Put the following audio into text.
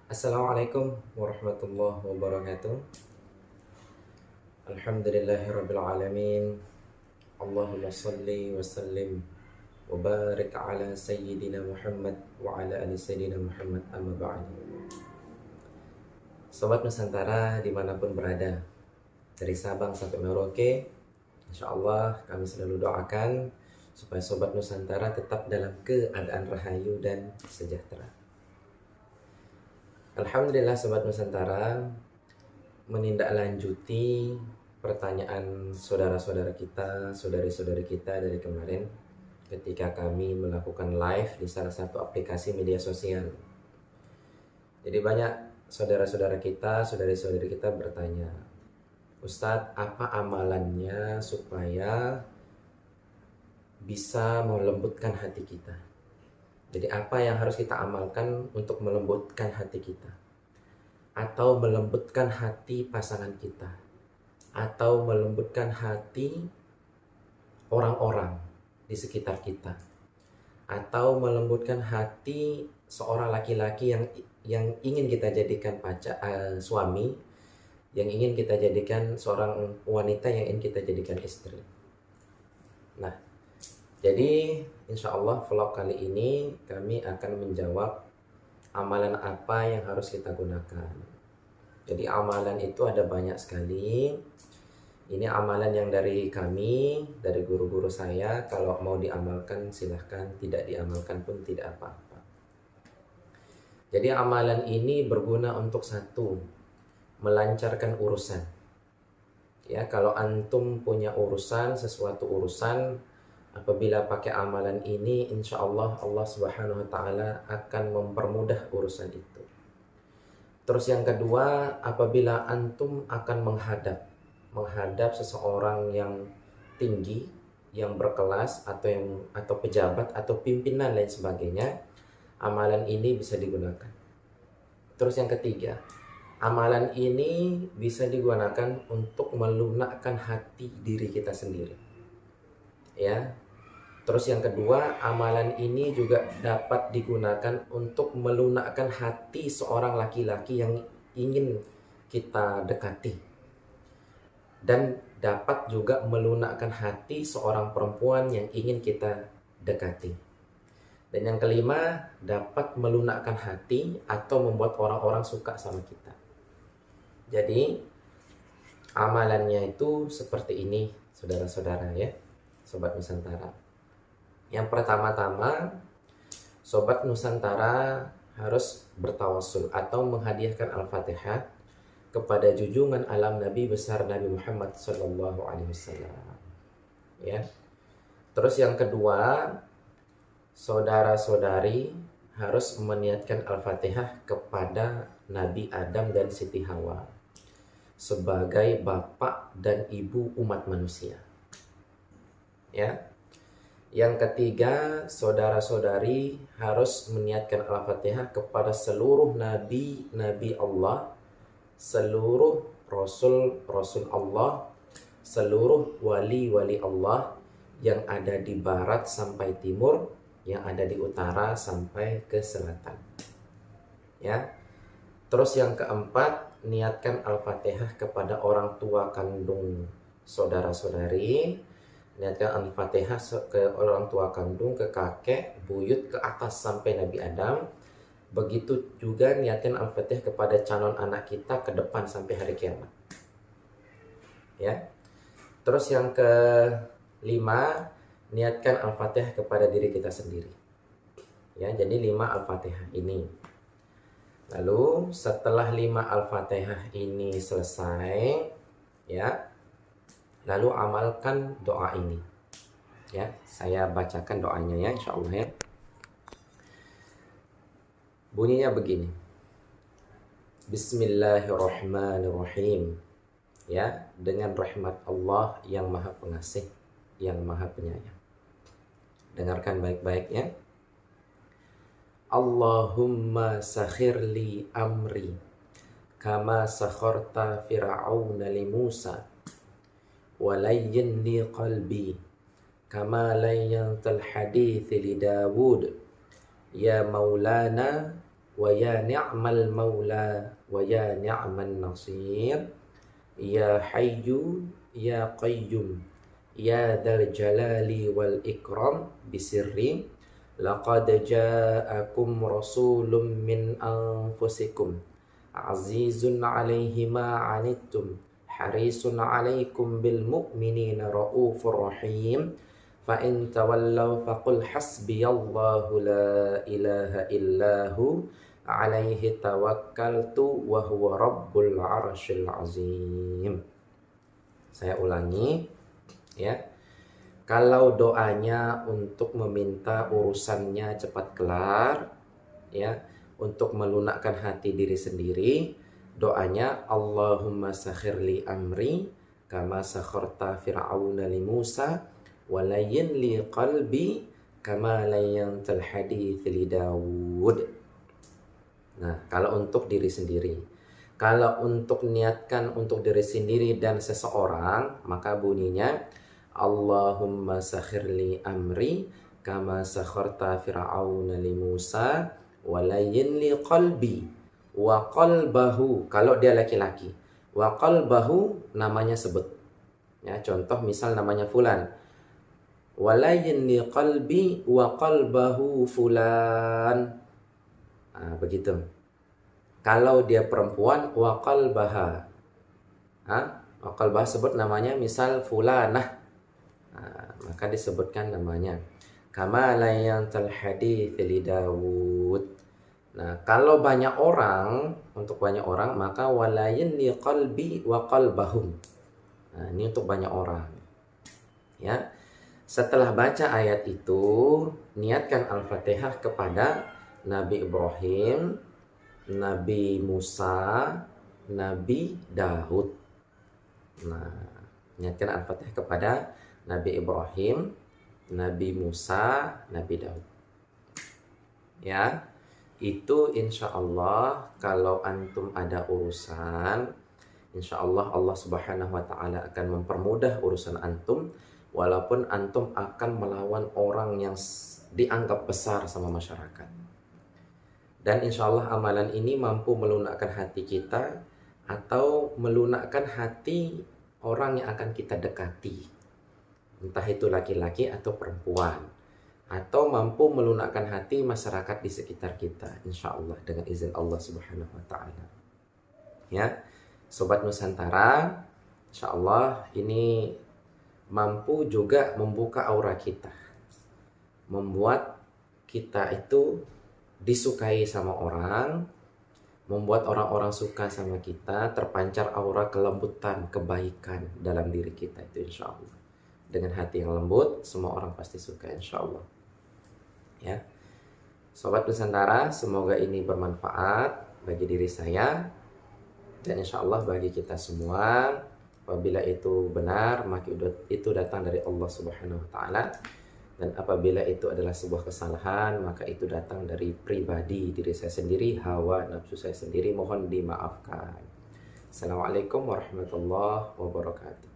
Assalamualaikum warahmatullahi wabarakatuh. Alhamdulillahirabbil alamin. Allahumma shalli wa sallim wa barik ala sayyidina Muhammad wa ala ali sayyidina Muhammad amma ba'd. Sobat Nusantara dimanapun berada, dari Sabang sampai Merauke, insyaallah kami selalu doakan supaya Sobat Nusantara tetap dalam keadaan rahayu dan sejahtera. Alhamdulillah Sobat Nusantara, menindaklanjuti pertanyaan saudara-saudara kita, saudari-saudari kita dari kemarin ketika kami melakukan live di salah satu aplikasi media sosial. Jadi banyak saudara-saudara kita, saudari-saudari kita bertanya, Ustadz, apa amalannya supaya bisa melembutkan hati kita? Jadi apa yang harus kita amalkan untuk melembutkan hati kita? Atau melembutkan hati pasangan kita, atau melembutkan hati orang-orang di sekitar kita, atau melembutkan hati seorang laki-laki yang ingin kita jadikan suami, yang ingin kita jadikan seorang wanita yang ingin kita jadikan istri. Nah, jadi insya Allah vlog kali ini kami akan menjawab amalan apa yang harus kita gunakan. Jadi amalan itu ada banyak sekali. Ini amalan yang dari kami, dari guru-guru saya. Kalau mau diamalkan silahkan, tidak diamalkan pun tidak apa-apa. Jadi amalan ini berguna untuk satu, melancarkan urusan. Ya, kalau antum punya urusan, sesuatu urusan, apabila pakai amalan ini, insya Allah Allah Subhanahu Wa Taala akan mempermudah urusan itu. Terus yang kedua, apabila antum akan menghadap seseorang yang tinggi, yang berkelas atau pejabat atau pimpinan lain sebagainya, amalan ini bisa digunakan. Terus yang ketiga, amalan ini bisa digunakan untuk melunakkan hati diri kita sendiri. Ya. Terus yang kedua, amalan ini juga dapat digunakan untuk melunakkan hati seorang laki-laki yang ingin kita dekati. Dan dapat juga melunakkan hati seorang perempuan yang ingin kita dekati. Dan yang kelima, dapat melunakkan hati atau membuat orang-orang suka sama kita. Jadi, amalannya itu seperti ini, saudara-saudara ya, Sobat Nusantara. Yang pertama-tama, Sobat Nusantara harus bertawassul atau menghadiahkan Al-Fatihah kepada junjungan alam Nabi besar Nabi Muhammad SAW. Ya. Terus yang kedua, saudara-saudari harus meniatkan Al-Fatihah kepada Nabi Adam dan Siti Hawa sebagai bapak dan ibu umat manusia. Ya. Yang ketiga, saudara-saudari harus meniatkan Al-Fatihah kepada seluruh nabi-nabi Allah, seluruh rasul-rasul Allah, seluruh wali-wali Allah yang ada di barat sampai timur, yang ada di utara sampai ke selatan. Ya. Terus yang keempat, niatkan Al-Fatihah kepada orang tua kandung saudara-saudari. Niatkan Al-Fatihah ke orang tua kandung, ke kakek, buyut, ke atas sampai Nabi Adam. Begitu juga niatkan Al-Fatihah kepada calon anak kita ke depan sampai hari kiamat. Ya. Terus yang kelima, niatkan Al-Fatihah kepada diri kita sendiri. Ya, jadi 5 Al-Fatihah ini. Lalu setelah 5 Al-Fatihah ini selesai, ya, lalu amalkan doa ini. Ya, saya bacakan doanya ya, insya Allah ya. Bunyinya begini. Bismillahirrahmanirrahim. Ya, dengan rahmat Allah yang Maha Pengasih, yang Maha Penyayang. Dengarkan baik-baik ya. Allahumma sakhirli amri kama sakharta fir'auna li Musa walayyin li qalbi kama layyantal hadith li Dawud ya maulana wa ya ni'mal maula wa ya ni'man nasir ya hayyu ya qayyum ya dzal jalali wal ikram bisirri laqad ja'akum rasulun min anfusikum azizun 'alaihi ma 'anittum harisun 'alaikum bil mu'minina raufur rahim fa in tawallaw faqul hasbiyallahu la ilaha illahu 'alaihi tawakkaltu wa huwa rabbul 'arsyil 'azim. Saya ulangi ya. Kalau doanya untuk meminta urusannya cepat kelar ya, untuk melunakkan hati diri sendiri, doanya Allahumma sakhir li amri kama sakharta fir'auna li Musa walayyin li qalbi kama layyantal hadits li Daud. Nah, kalau untuk diri sendiri. Kalau untuk niatkan untuk diri sendiri dan seseorang, maka bunyinya Allahumma sakhir li amri kama sakharta fir'auna li Musa walayyin li qalbi wa qalbahu kalau dia laki-laki wa qalbahu namanya sebut ya, contoh misal namanya fulan walayyin li qalbi wa qalbahu fulan. Nah, begitu. Kalau dia perempuan wa qalbaha, wa qalbaha sebut namanya misal fulanah. Nah, maka disebutkan namanya kama layyantal hadits li Daud. Nah, kalau banyak orang, untuk banyak orang maka walayyin li qalbi wa qalbahum. Nah, ini untuk banyak orang. Ya. Setelah baca ayat itu, niatkan Al-Fatihah kepada Nabi Ibrahim, Nabi Musa, Nabi Daud. Nah, niatkan Al-Fatihah kepada Nabi Ibrahim, Nabi Musa, Nabi Daud. Ya, itu insya Allah kalau antum ada urusan, insya Allah Allah Subhanahu Wa Taala akan mempermudah urusan antum, walaupun antum akan melawan orang yang dianggap besar sama masyarakat. Dan insya Allah amalan ini mampu melunakkan hati kita atau melunakkan hati orang yang akan kita dekati. Entah itu laki-laki atau perempuan, atau mampu melunakkan hati masyarakat di sekitar kita, insya Allah dengan izin Allah Subhanahu Wa Taala. Ya, Sobat Nusantara, insya Allah ini mampu juga membuka aura kita, membuat kita itu disukai sama orang, membuat orang-orang suka sama kita, terpancar aura kelembutan, kebaikan dalam diri kita itu insya Allah. Dengan hati yang lembut, semua orang pasti suka insya Allah. Ya, Sobat Nusantara, semoga ini bermanfaat bagi diri saya dan insya Allah bagi kita semua. Apabila itu benar, maka itu datang dari Allah Subhanahu Wa Taala. Dan apabila itu adalah sebuah kesalahan, maka itu datang dari pribadi diri saya sendiri, hawa nafsu saya sendiri, mohon dimaafkan. Assalamualaikum warahmatullahi wabarakatuh.